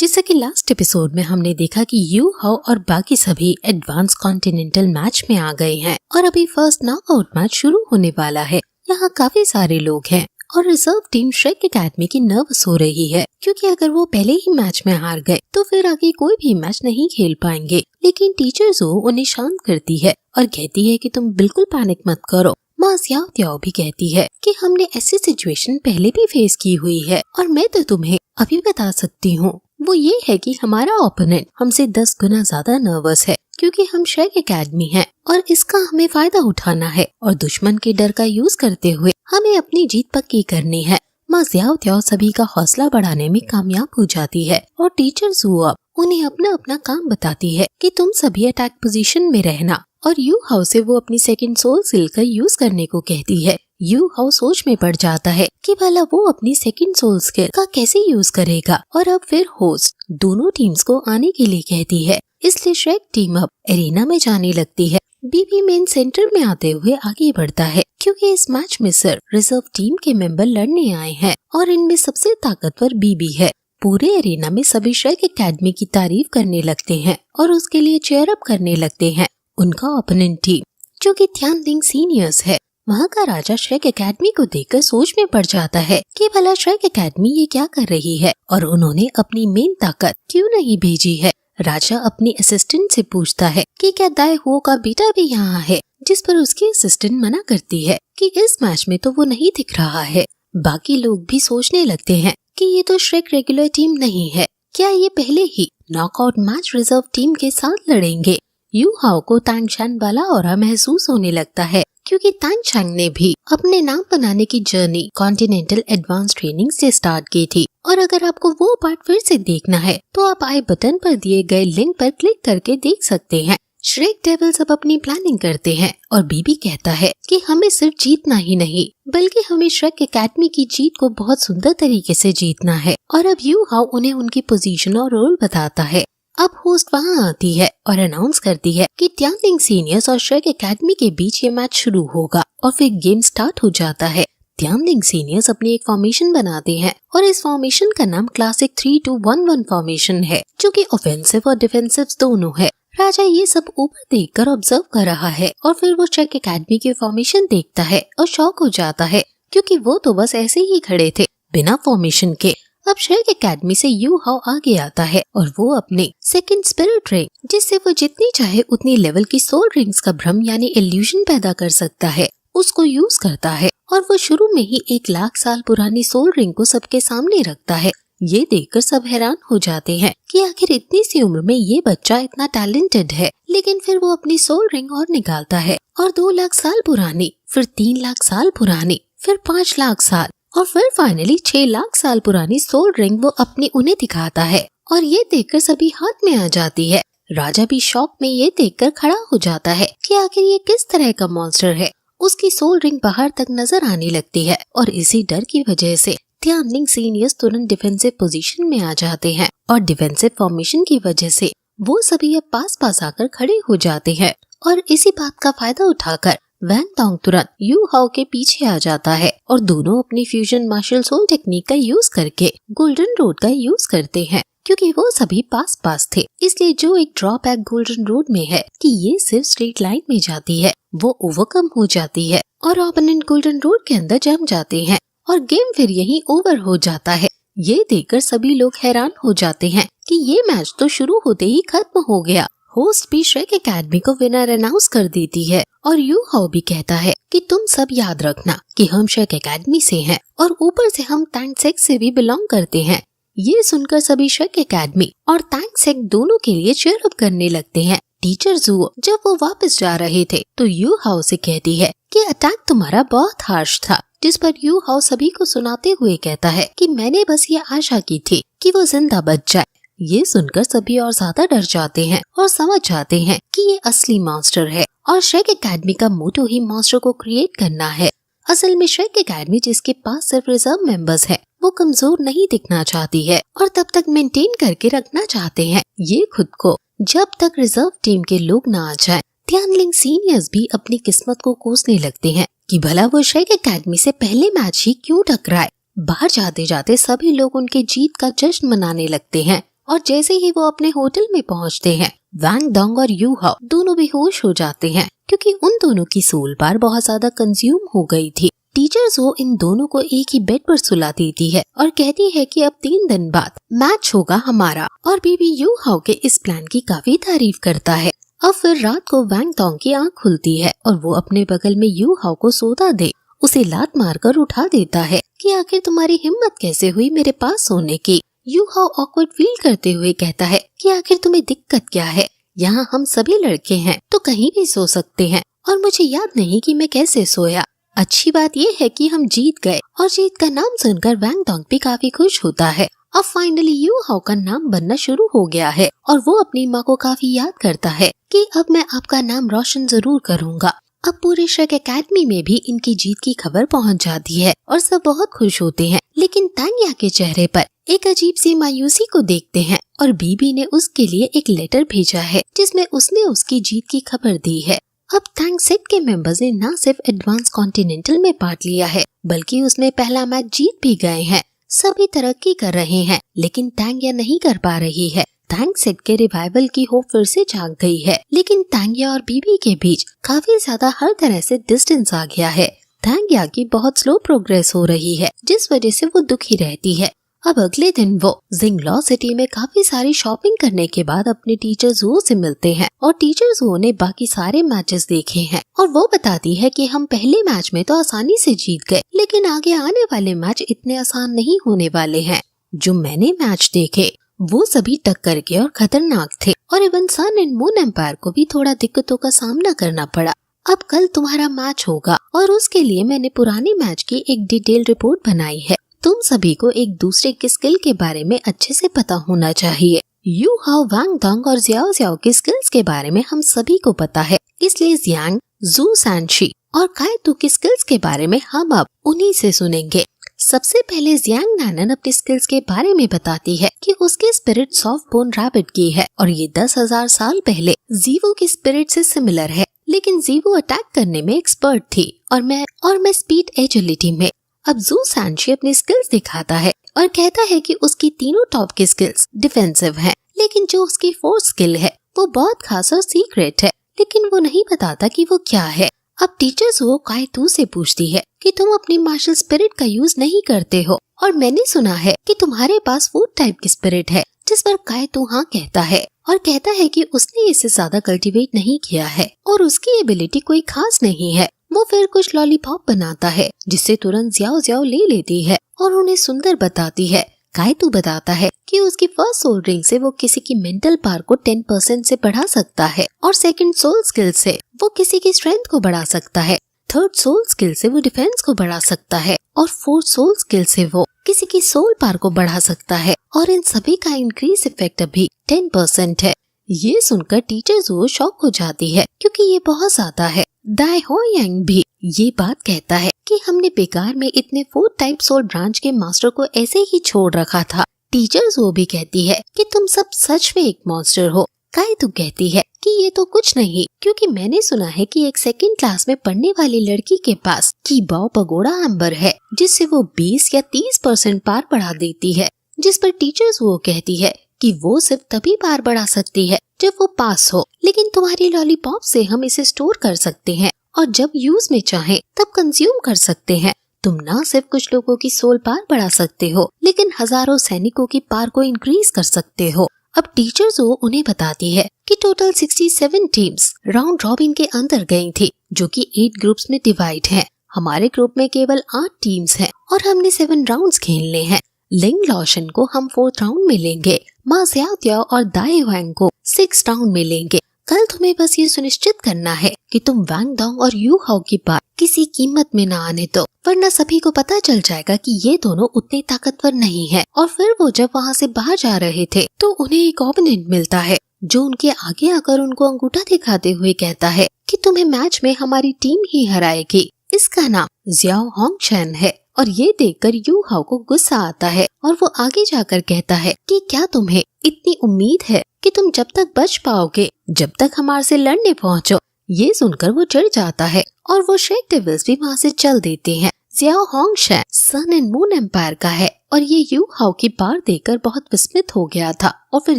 जैसा कि last episode में हमने देखा कि यू हाओ और बाकी सभी एडवांस कॉन्टिनेंटल मैच में आ गए हैं और अभी फर्स्ट नॉकआउट मैच शुरू होने वाला है। यहाँ काफी सारे लोग हैं और रिजर्व टीम श्रेक एकेडमी की नर्वस हो रही है क्योंकि अगर वो पहले ही मैच में हार गए तो फिर आगे कोई भी मैच नहीं खेल पाएंगे। लेकिन टीचर जो उन्हें शांत करती है और कहती है कि तुम बिल्कुल पैनिक मत करो। माँ ज्याओ त्याओ भी कहती है कि हमने ऐसी सिचुएशन पहले भी फेस की हुई है और मैं तो तुम्हें अभी बता सकती हूँ। वो ये है कि हमारा ओपोनेंट हमसे 10 गुना ज्यादा नर्वस है क्योंकि हम श्रेक एकेडमी हैं और इसका हमें फायदा उठाना है और दुश्मन के डर का यूज करते हुए हमें अपनी जीत पक्की करनी है। माँ ज्याओ त्याओ सभी का हौसला बढ़ाने में कामयाब हो जाती है और टीचर जुआ उन्हें अपना अपना काम बताती है कि तुम सभी अटैक पोजीशन में रहना और यू हाओ से वो अपनी सेकंड सोल सिल का यूज करने को कहती है। यू हाओ सोच में पड़ जाता है कि भला वो अपनी सेकंड सोल स्किल का कैसे यूज करेगा और अब फिर होस्ट दोनों टीम्स को आने के लिए कहती है। इसलिए श्रेक टीम अब एरिना में जाने लगती है। बीबी मेन सेंटर में आते हुए आगे बढ़ता है क्योंकि इस मैच में सिर्फ रिजर्व टीम के मेंबर लड़ने आए हैं और इनमें सबसे ताकतवर बीबी है। पूरे एरिना में सभी श्रेक एकेडमी की तारीफ करने लगते हैं और उसके लिए चेयर अप करने लगते हैं। उनका ओपोनेंट टीम जो कि थियानलिंग सीनियर्स है, वहाँ का राजा श्रेक एकेडमी को देखकर सोच में पड़ जाता है कि भला श्रेक एकेडमी ये क्या कर रही है और उन्होंने अपनी मेन ताकत क्यों नहीं भेजी है। राजा अपनी असिस्टेंट से पूछता है कि क्या दाई हुओ का बेटा भी यहाँ है, जिस पर उसकी असिस्टेंट मना करती है कि इस मैच में तो वो नहीं दिख रहा है। बाकी लोग भी सोचने लगते हैं कि ये तो श्रेक रेगुलर टीम नहीं है, क्या ये पहले ही नॉकआउट मैच रिजर्व टीम के साथ लड़ेंगे। यू हाओ को तांगशान वाला ऑरा महसूस होने लगता है क्योंकि तांगशान ने भी अपने नाम बनाने की जर्नी कॉन्टिनेंटल एडवांस ट्रेनिंग से स्टार्ट की थी और अगर आपको वो पार्ट फिर से देखना है तो आप आई बटन पर दिए गए लिंक पर क्लिक करके देख सकते हैं। श्रेक डेविल्स अब अपनी प्लानिंग करते हैं और बीबी कहता है कि हमें सिर्फ जीतना ही नहीं बल्कि हमें श्रेक एकेडमी की जीत को बहुत सुंदर तरीके से जीतना है और अब यू हाओ उन्हें उनकी पोजीशन और रोल बताता है। अब होस्ट वहाँ आती है और अनाउंस करती है कि थियानलिंग सीनियर्स और श्रेक एकेडमी के बीच ये मैच शुरू होगा और फिर गेम स्टार्ट हो जाता है। थियानलिंग सीनियर्स अपनी एक फॉर्मेशन बनाते हैं और इस फॉर्मेशन का नाम क्लासिक 3-2-1-1 फॉर्मेशन है जो कि ऑफेंसिव और डिफेंसिव दोनों है। राजा ये सब ऊपर देखकर ऑब्जर्व कर रहा है और फिर वो श्रेक एकेडमी के फॉर्मेशन देखता है और शॉक हो जाता है क्योंकि वो तो बस ऐसे ही खड़े थे बिना फॉर्मेशन के। अब श्रेक एकेडमी से यू हाओ आगे आता है और वो अपने सेकंड स्पिरिट रिंग जिससे वो जितनी चाहे उतनी लेवल की सोल रिंग्स का भ्रम यानी इल्यूजन पैदा कर सकता है उसको यूज करता है और वो शुरू में ही 1 लाख साल पुरानी सोल रिंग को सबके सामने रखता है। ये देखकर सब हैरान हो जाते हैं कि आखिर इतनी सी उम्र में ये बच्चा इतना टैलेंटेड है। लेकिन फिर वो अपनी सोल रिंग और निकालता है और 2 लाख साल पुरानी, फिर 3 लाख साल पुरानी, फिर 5 लाख साल और फिर फाइनली 6 लाख साल पुरानी सोल रिंग वो अपनी उन्हें दिखाता है और ये देखकर सभी हाथ में आ जाती है। राजा भी शॉक में ये देखकर खड़ा हो जाता है कि आखिर ये किस तरह का मॉन्स्टर है। उसकी सोल रिंग बाहर तक नजर आने लगती है और इसी डर की वजह से थियानलिंग सीनियर्स तुरंत डिफेंसिव पोजीशन में आ जाते हैं और डिफेंसिव फॉर्मेशन की वजह से वो सभी अब पास पास आकर खड़े हो जाते हैं और इसी बात का फायदा उठाकर वैन टोंग तुरंत यू हाओ के पीछे आ जाता है और दोनों अपनी फ्यूजन मार्शल सोल टेक्निक का यूज करके गोल्डन रोड का यूज करते हैं क्योंकि वो सभी पास पास थे। इसलिए जो एक ड्रॉबैक गोल्डन रोड में है कि ये सिर्फ स्ट्रेट लाइन में जाती है वो ओवरकम हो जाती है और ओपोनेंट गोल्डन रोड के अंदर जम जाते हैं और गेम फिर यहीं ओवर हो जाता है। ये देखकर सभी लोग हैरान हो जाते हैं कि ये मैच तो शुरू होते ही खत्म हो गया। होस्ट भी श्रेक एकेडमी को विनर अनाउंस कर देती है और यू हाओ भी कहता है कि तुम सब याद रखना कि हम श्रेक एकेडमी से हैं और ऊपर से हम टैंगसेक से भी बिलोंग करते हैं। ये सुनकर सभी श्रेक एकेडमी और टैंगसेक दोनों के लिए चीयर अप करने लगते हैं। टीचर जुओ जब वो वापस जा रहे थे तो यू हाओ से कहती है कि अटैक तुम्हारा बहुत हार्श था, जिस पर यू हाओ सभी को सुनाते हुए कहता है कि मैंने बस ये आशा की थी कि वो जिंदा बच जाए। ये सुनकर सभी और ज्यादा डर जाते हैं और समझ जाते हैं कि ये असली मॉन्स्टर है और श्रेक एकेडमी का मोटो ही मॉन्स्टर को क्रिएट करना है। असल में श्रेक एकेडमी जिसके पास सिर्फ रिजर्व मेंबर्स हैं, वो कमजोर नहीं दिखना चाहती है और तब तक मेंटेन करके रखना चाहते हैं ये खुद को जब तक रिजर्व टीम के लोग न आ जाएं। थियानलिंग सीनियर्स भी अपनी किस्मत को कोसने लगते हैं कि भला वो श्रेक एकेडमी से पहले मैच ही क्यों टकराए। बाहर जाते जाते सभी लोग उनके जीत का जश्न मनाने लगते हैं और जैसे ही वो अपने होटल में पहुंचते हैं, वैंग डोंग और यू हाओ दोनों बेहोश हो जाते हैं क्योंकि उन दोनों की सोल बार बहुत ज्यादा कंज्यूम हो गई थी। टीचर्स वो इन दोनों को एक ही बेड पर सुला देती है और कहती है कि अब 3 दिन बाद मैच होगा हमारा, और बीबी यू हाओ के इस प्लान की काफी तारीफ करता है। अब फिर रात को वैंग डोंग की आंख खुलती है और वो अपने बगल में यू हाओ को सोता दे उसे लात मारकर उठा देता है कि आखिर तुम्हारी हिम्मत कैसे हुई मेरे पास सोने की। यू हाओ ऑकवर्ड फील करते हुए कहता है कि आखिर तुम्हें दिक्कत क्या है, यहाँ हम सभी लड़के हैं तो कहीं भी सो सकते हैं, और मुझे याद नहीं कि मैं कैसे सोया। अच्छी बात ये है कि हम जीत गए, और जीत का नाम सुनकर वैंग डोंग भी काफी खुश होता है। अब फाइनली यू हाओ का नाम बनना शुरू हो गया है और वो अपनी माँ को काफी याद करता है कि अब मैं आपका नाम रोशन जरूर करूँगा। अब पूरे श्रेक एकेडमी में भी इनकी जीत की खबर पहुंच जाती है और सब बहुत खुश होते हैं, लेकिन तांग्या के चेहरे पर एक अजीब सी मायूसी को देखते हैं और बीबी ने उसके लिए एक लेटर भेजा है जिसमें उसने उसकी जीत की खबर दी है। अब थैंक सेट के मेंबर्स ने न सिर्फ एडवांस कॉन्टिनेंटल में पार्ट लिया है बल्कि उसमें पहला मैच जीत भी गए हैं। सभी तरक्की कर रहे हैं, लेकिन तांग्या नहीं कर पा रही है। थैंक सेट के रिवाइवल की होप फिर से जाग गई है, लेकिन तांग्या और बीबी के बीच काफी ज्यादा हर तरह से डिस्टेंस आ गया है। तांग्या की बहुत स्लो प्रोग्रेस हो रही है जिस वजह से वो दुखी रहती है। अब अगले दिन वो जिंगलॉ सिटी में काफी सारी शॉपिंग करने के बाद अपने टीचर ज़ुओ से मिलते हैं और टीचर ज़ुओ ने बाकी सारे मैचेस देखे हैं और वो बताती है कि हम पहले मैच में तो आसानी से जीत गए, लेकिन आगे आने वाले मैच इतने आसान नहीं होने वाले हैं। जो मैंने मैच देखे वो सभी टक्कर के और खतरनाक थे, और even sun and moon empire को भी थोड़ा दिक्कतों का सामना करना पड़ा। अब कल तुम्हारा मैच होगा और उसके लिए मैंने पुराने मैच की एक डिटेल रिपोर्ट बनाई है। तुम सभी को एक दूसरे के स्किल के बारे में अच्छे से पता होना चाहिए। यू हाओ, वैंग डोंग और जियाओ जियाओ के स्किल्स के बारे में हम सभी को पता है, इसलिए जियांग, जू सैनशी और काइतू के स्किल्स के बारे में हम अब उन्हीं से सुनेंगे। सबसे पहले जियांग नानन अपने स्किल्स के बारे में बताती है कि उसकी स्पिरिट सॉफ्ट बोन रैबिट की है और ये 10,000 साल पहले जीवो की स्पिरिट से सिमिलर है, लेकिन जीवो अटैक करने में एक्सपर्ट थी और मैं स्पीड एजिलिटी में। अब जू सैनशी अपनी स्किल्स दिखाता है और कहता है कि उसकी तीनों टॉप की स्किल्स डिफेंसिव हैं, लेकिन जो उसकी फोर्थ स्किल है वो बहुत खास और सीक्रेट है, लेकिन वो नहीं बताता कि वो क्या है। अब टीचर्स वो काइतू से पूछती है कि तुम अपनी मार्शल स्पिरिट का यूज नहीं करते हो और मैंने सुना है कि तुम्हारे पास फूड टाइप की स्पिरिट है, जिस पर काइतू हाँ कहता है और कहता है कि उसने इसे ज्यादा कल्टीवेट नहीं किया है और उसकी एबिलिटी कोई खास नहीं है। वो फिर कुछ लॉलीपॉप बनाता है जिससे तुरंत जियाओ जियाओ ले लेती है और उन्हें सुंदर बताती है। काइतू बताता है कि उसकी फर्स्ट सोल रिंग से वो किसी की मेंटल पावर को 10% से बढ़ा सकता है और सेकंड सोल स्किल से वो किसी की स्ट्रेंथ को बढ़ा सकता है, थर्ड सोल स्किल से वो डिफेंस को बढ़ा सकता है और फोर्थ सोल स्किल से वो किसी की सोल पावर को बढ़ा सकता है, और इन सभी का इंक्रीज इफेक्ट अभी 10% है। ये सुनकर टीचर ज़ुओ शॉक हो जाती है क्योंकि ये बहुत ज्यादा है। दाई हो यांग भी ये बात कहता है कि हमने बेकार में इतने 4 टाइप सोल ब्रांच के मास्टर को ऐसे ही छोड़ रखा था। टीचर ज़ुओ भी कहती है कि तुम सब सच में एक मॉन्स्टर हो। काइतू कहती है कि ये तो कुछ नहीं, क्योंकि मैंने सुना है कि एक सेकंड क्लास में पढ़ने वाली लड़की के पास कीबाओ पगोड़ा एम्बर है जिससे वो 20 या 30% पार बढ़ा देती है, जिस पर टीचर ज़ुओ कहती है कि वो सिर्फ तभी पार बढ़ा सकती है जब वो पास हो, लेकिन तुम्हारी लॉलीपॉप से हम इसे स्टोर कर सकते हैं और जब यूज में चाहे तब कंज्यूम कर सकते हैं। तुम ना सिर्फ कुछ लोगों की सोल पार बढ़ा सकते हो, लेकिन हजारों सैनिकों की पार को इंक्रीज कर सकते हो। अब टीचर ज़ुओ उन्हें बताती है कि टोटल 67 टीम्स राउंड रॉबिन के अंदर गई थी, जो कि 8 ग्रुप्स में डिवाइड है। हमारे ग्रुप में केवल 8 टीम्स हैं और हमने 7 राउंड्स खेलने हैं। लिंग लॉशन को हम 4th राउंड में लेंगे, मा ज़ियाओ और दाई हुआंग को 6th राउंड में लेंगे। कल तुम्हें बस ये सुनिश्चित करना है कि तुम वैंग डोंग और यू हाओ की पार किसी कीमत में न आने दो, वरना सभी को पता चल जाएगा कि ये दोनों उतने ताकतवर नहीं है। और फिर वो जब वहाँ से बाहर जा रहे थे तो उन्हें एक ओपोनेंट मिलता है जो उनके आगे आकर उनको अंगूठा दिखाते हुए कहता है कि तुम्हें मैच में हमारी टीम ही हराएगी। इसका नाम जियाओ होंगशेन है। और ये देखकर यू हाओ को गुस्सा आता है और वो आगे जाकर कहता है कि क्या तुम्हें इतनी उम्मीद है कि तुम जब तक बच पाओगे जब तक हमारे से लड़ने पहुँचो। ये सुनकर वो चिढ़ जाता है और वो श्रेक डेविल्स भी वहाँ से चल देते हैं। जियाओ होंगशे सन एंड मून एम्पायर का है और ये यू हाउ की बार देखकर बहुत विस्मित हो गया था और फिर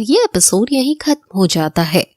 ये एपिसोड यहीं खत्म हो जाता है।